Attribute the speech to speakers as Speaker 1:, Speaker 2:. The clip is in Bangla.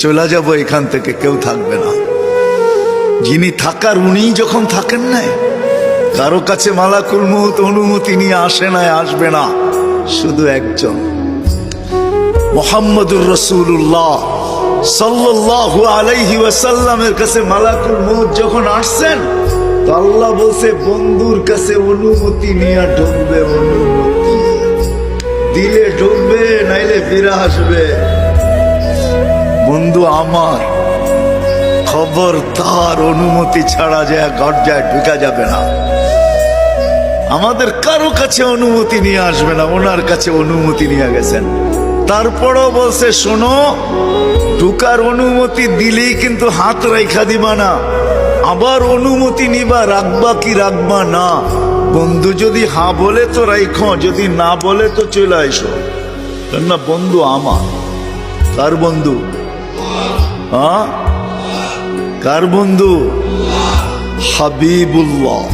Speaker 1: চলে যাব এখান থেকে, কেউ থাকবে না। যিনি থাকার উনি যখন থাকেন নাই, কারো কাছে মালাকুল মউত অনুমতি নিয়ে আসে নাই, আসবে না। শুধু একজন মুহাম্মদুর রাসূলুল্লাহ সাল্লাল্লাহু আলাইহি ওয়াসাল্লামের কাছে মালাকুল মউত যখন আসছেন, তো আল্লাহ বলছে বন্ধুর কাছে অনুমতি নিয়ে ঢুকবে, অনুমতি দিলে ঢুকবে, নাইলে ফিরে আসবে। বন্ধু আমার, খবরদার অনুমতি ছাড়া যায় গর্জায় ঢুকা যাবে না। আমাদের কারো কাছে অনুমতি নিয়ে আসবে না, ওনার কাছে অনুমতি নিয়ে গেছেন। তারপরও বলছে শোনো, ঢুকার অনুমতি দিলেই কিন্তু হাত রাইখা দিবা না, আবার অনুমতি নিবা, রাখবা কি রাখবা না। বন্ধু যদি হা বলে তো রাইখো, যদি না বলে তো চলে আইসো। না বন্ধু আমার, কার বন্ধু? হ্যাঁ, কার বন্ধু? হাবিবুল্লাহ।